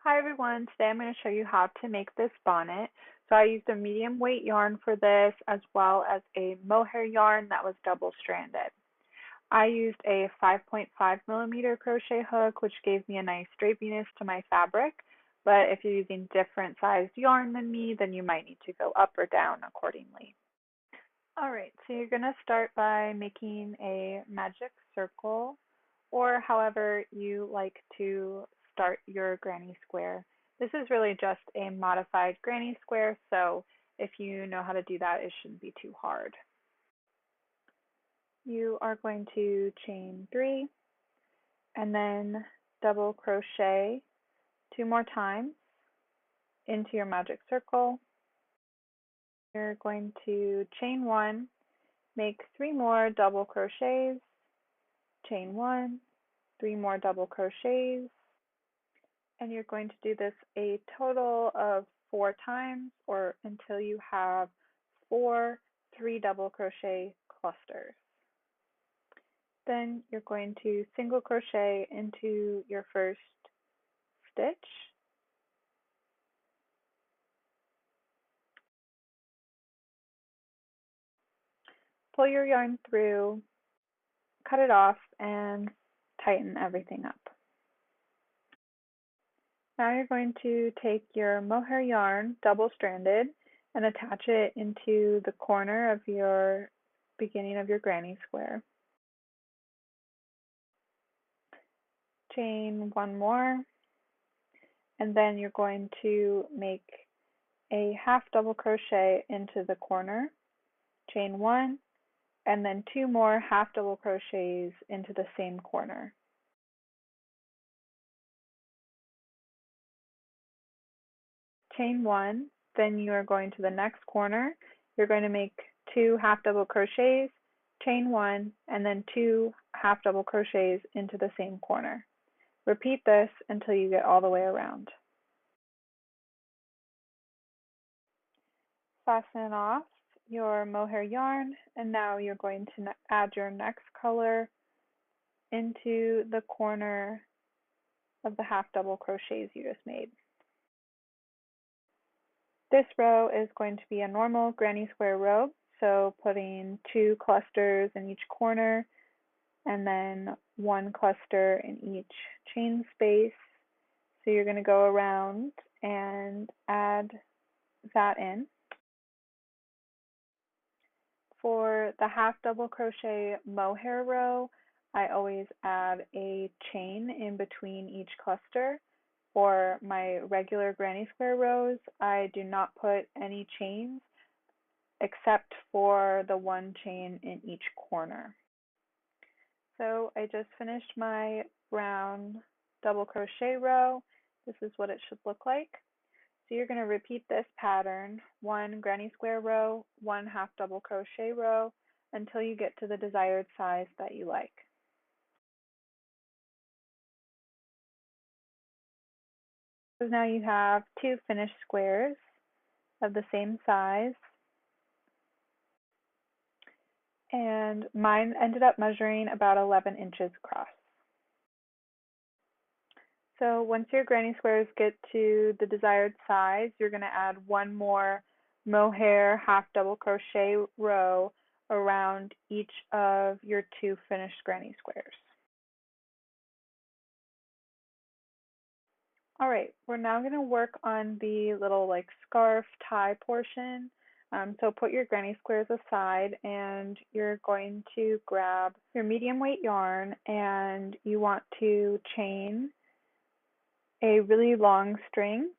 Hi everyone, today I'm going to show you how to make this bonnet. So I used a medium weight yarn for this as well as a mohair yarn that was double stranded. I used a 5.5 millimeter crochet hook which gave me a nice drapiness to my fabric, but if you're using different sized yarn than me, then you might need to go up or down accordingly. Alright, so you're going to start by making a magic circle, or however you like to start your granny square. This is really just a modified granny square, so if you know how to do that, it shouldn't be too hard. You are going to chain 3 and then double crochet 2 more times into your magic circle. You're going to chain 1, make 3 more double crochets, chain 1, 3 more double crochets, and you're going to do this a total of 4 times or until you have 4 3 double crochet clusters. Then you're going to single crochet into your first stitch, pull your yarn through, cut it off, and tighten everything up. Now you're going to take your mohair yarn, double stranded, and attach it into the corner of your beginning of your granny square. Chain 1 more, and then you're going to make a half double crochet into the corner, chain 1, and then 2 more half double crochets into the same corner. Chain 1, then you are going to the next corner. You're going to make 2 half double crochets, chain 1, and then 2 half double crochets into the same corner. Repeat this until you get all the way around. Fasten off your mohair yarn, and now you're going to add your next color into the corner of the half double crochets you just made. This row is going to be a normal granny square row, so putting 2 clusters in each corner and then 1 cluster in each chain space. So you're going to go around and add that in. For the half double crochet mohair row, I always add a chain in between each cluster. For my regular granny square rows, I do not put any chains except for the 1 chain in each corner. So I just finished my brown double crochet row. This is what it should look like. So you're going to repeat this pattern, 1 granny square row, 1 half double crochet row, until you get to the desired size that you like. So now you have 2 finished squares of the same size, and mine ended up measuring about 11 inches across. So once your granny squares get to the desired size, you're going to add 1 more mohair half double crochet row around each of your 2 finished granny squares. All right, we're now going to work on the little scarf tie portion. So put your granny squares aside and you're going to grab your medium weight yarn and you want to chain a really long string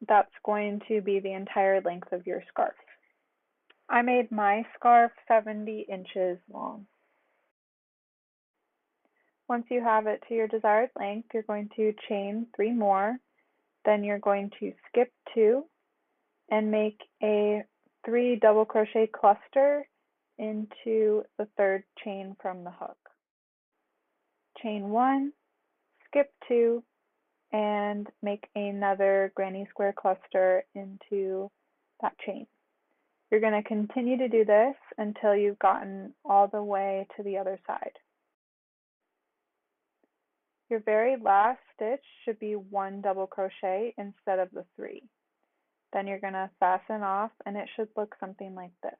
that's going to be the entire length of your scarf. I made my scarf 70 inches long. Once you have it to your desired length, you're going to chain 3 more, then you're going to skip 2 and make a 3 double crochet cluster into the 3rd chain from the hook. Chain 1, skip 2, and make another granny square cluster into that chain. You're going to continue to do this until you've gotten all the way to the other side. Your very last stitch should be 1 double crochet instead of the 3. Then you're going to fasten off and it should look something like this.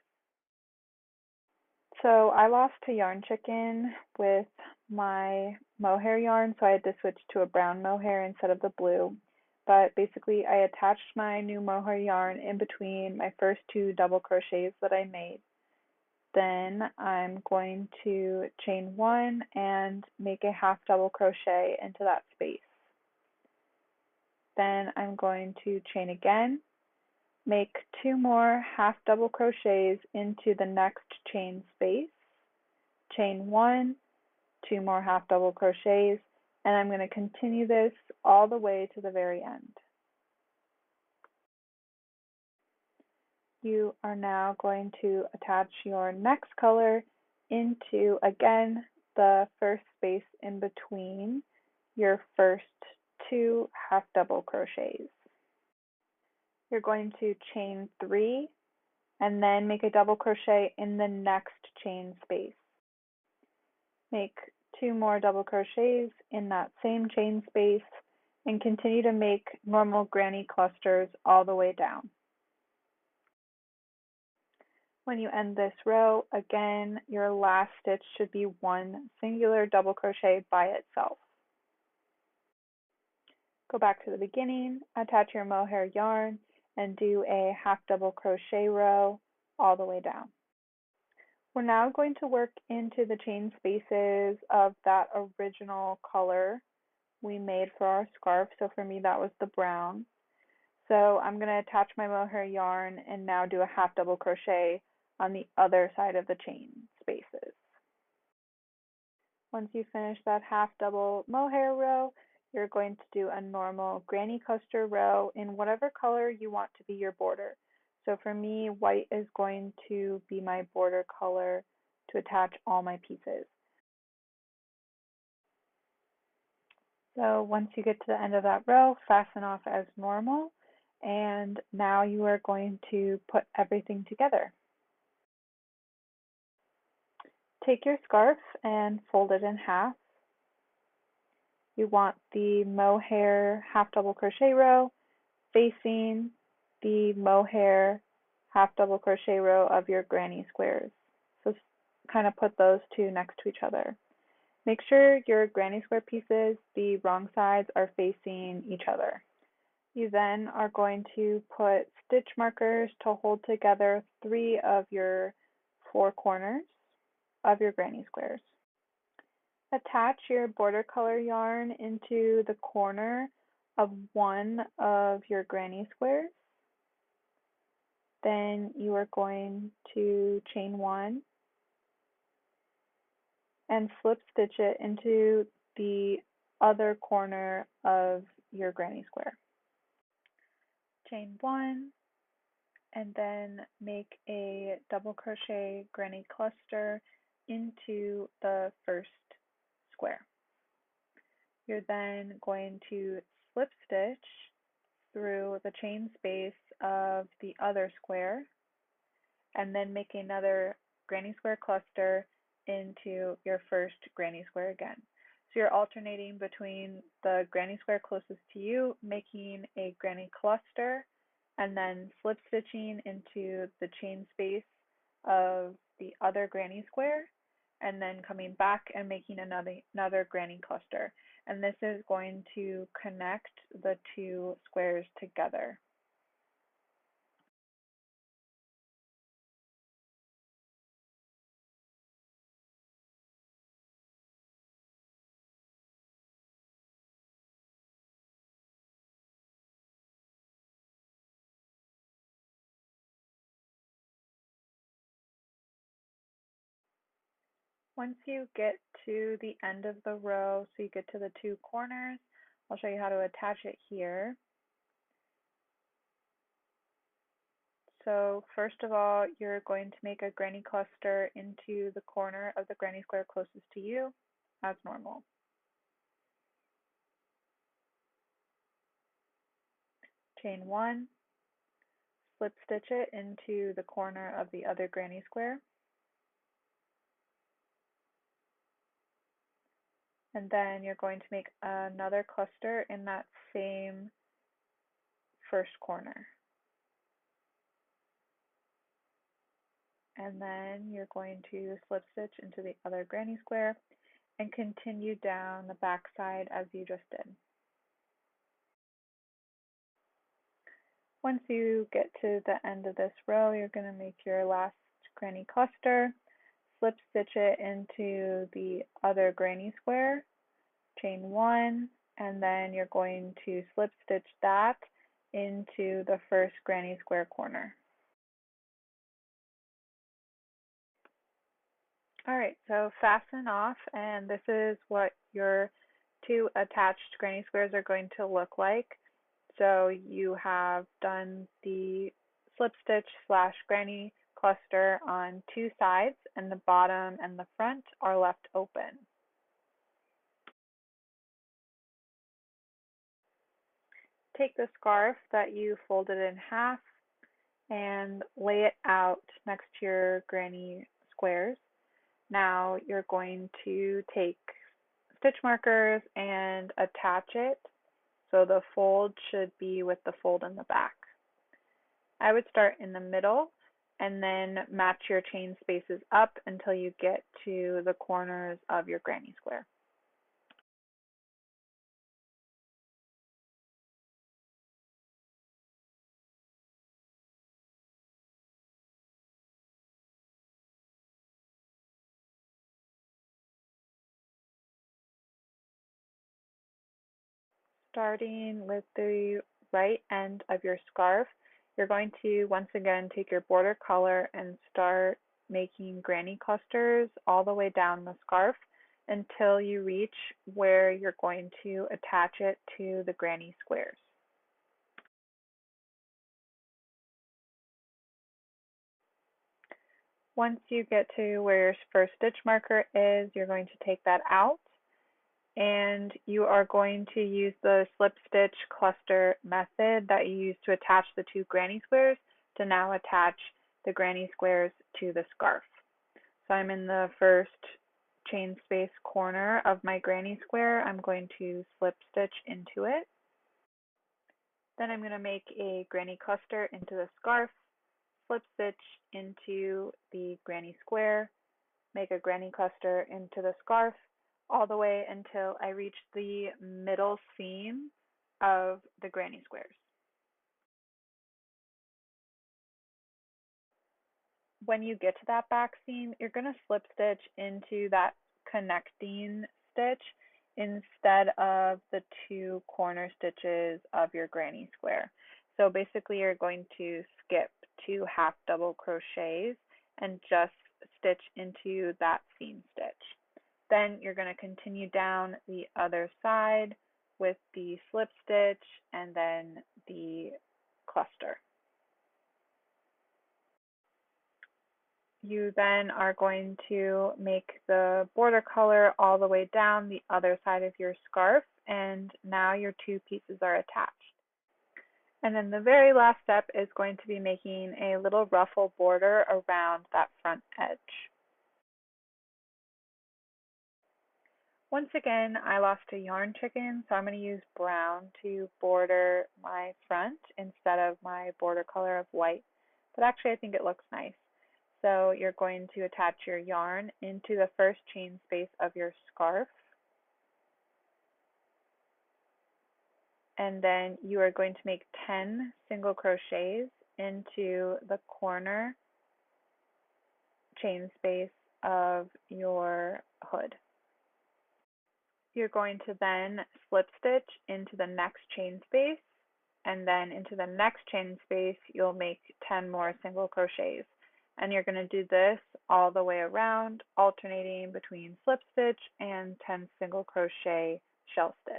So I lost to yarn chicken with my mohair yarn, so I had to switch to a brown mohair instead of the blue. But basically I attached my new mohair yarn in between my first 2 double crochets that I made. Then I'm going to chain 1 and make a half double crochet into that space. Then I'm going to chain again, make 2 more half double crochets into the next chain space, chain 1, 2 more half double crochets, and I'm going to continue this all the way to the very end. You are now going to attach your next color into, again, the first space in between your first 2 half double crochets. You're going to chain 3 and then make a double crochet in the next chain space. Make 2 more double crochets in that same chain space and continue to make normal granny clusters all the way down. When you end this row, again, your last stitch should be 1 singular double crochet by itself. Go back to the beginning, attach your mohair yarn, and do a half double crochet row all the way down. We're now going to work into the chain spaces of that original color we made for our scarf. So for me, that was the brown. So I'm going to attach my mohair yarn and now do a half double crochet on the other side of the chain spaces. Once you finish that half double mohair row, you're going to do a normal granny cluster row in whatever color you want to be your border. So for me, white is going to be my border color to attach all my pieces. So once you get to the end of that row, fasten off as normal, and now you are going to put everything together. Take your scarf and fold it in half. You want the mohair half double crochet row facing the mohair half double crochet row of your granny squares. So kind of put those 2 next to each other. Make sure your granny square pieces, the wrong sides, are facing each other. You then are going to put stitch markers to hold together 3 of your 4 corners of your granny squares. Attach your border color yarn into the corner of one of your granny squares. Then you are going to chain 1 and slip stitch it into the other corner of your granny square. Chain 1 and then make a double crochet granny cluster into the first square. You're then going to slip stitch through the chain space of the other square and then make another granny square cluster into your first granny square again. So you're alternating between the granny square closest to you, making a granny cluster, and then slip stitching into the chain space of the other granny square, and then coming back and making another granny cluster. And this is going to connect the 2 squares together. Once you get to the end of the row, so you get to the 2 corners, I'll show you how to attach it here. So first of all, you're going to make a granny cluster into the corner of the granny square closest to you, as normal. Chain 1, slip stitch it into the corner of the other granny square. And then you're going to make another cluster in that same first corner. And then you're going to slip stitch into the other granny square and continue down the back side as you just did. Once you get to the end of this row, you're going to make your last granny cluster, slip stitch it into the other granny square, chain 1, and then you're going to slip stitch that into the first granny square corner. Alright, so fasten off, and this is what your 2 attached granny squares are going to look like. So you have done the slip stitch / granny cluster on 2 sides, and the bottom and the front are left open. Take the scarf that you folded in half and lay it out next to your granny squares. Now you're going to take stitch markers and attach it so the fold should be with the fold in the back. I would start in the middle and then match your chain spaces up until you get to the corners of your granny square. Starting with the right end of your scarf, you're going to once again take your border color and start making granny clusters all the way down the scarf until you reach where you're going to attach it to the granny squares. Once you get to where your first stitch marker is, you're going to take that out, and you are going to use the slip stitch cluster method that you used to attach the 2 granny squares to now attach the granny squares to the scarf. So I'm in the first chain space corner of my granny square. I'm going to slip stitch into it. Then I'm going to make a granny cluster into the scarf, slip stitch into the granny square, make a granny cluster into the scarf, all the way until I reach the middle seam of the granny squares. When you get to that back seam, you're going to slip stitch into that connecting stitch instead of the 2 corner stitches of your granny square. So basically you're going to skip 2 half double crochets and just stitch into that seam stitch. Then you're going to continue down the other side with the slip stitch and then the cluster. You then are going to make the border color all the way down the other side of your scarf, and now your 2 pieces are attached. And then the very last step is going to be making a little ruffle border around that front edge. Once again, I lost a yarn chicken, so I'm going to use brown to border my front instead of my border color of white. But actually I think it looks nice. So you're going to attach your yarn into the first chain space of your scarf. And then you are going to make 10 single crochets into the corner chain space of your hood. You're going to then slip stitch into the next chain space, and then into the next chain space you'll make 10 more single crochets. And you're going to do this all the way around, alternating between slip stitch and 10 single crochet shell stitch.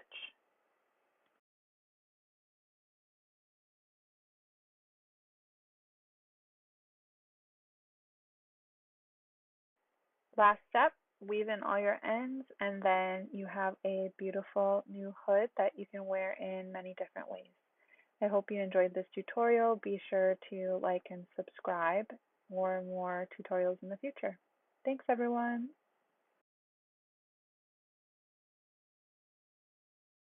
Last step, weave in all your ends, and then you have a beautiful new hood that you can wear in many different ways. I hope you enjoyed this tutorial. Be sure to like and subscribe for more tutorials in the future. Thanks everyone!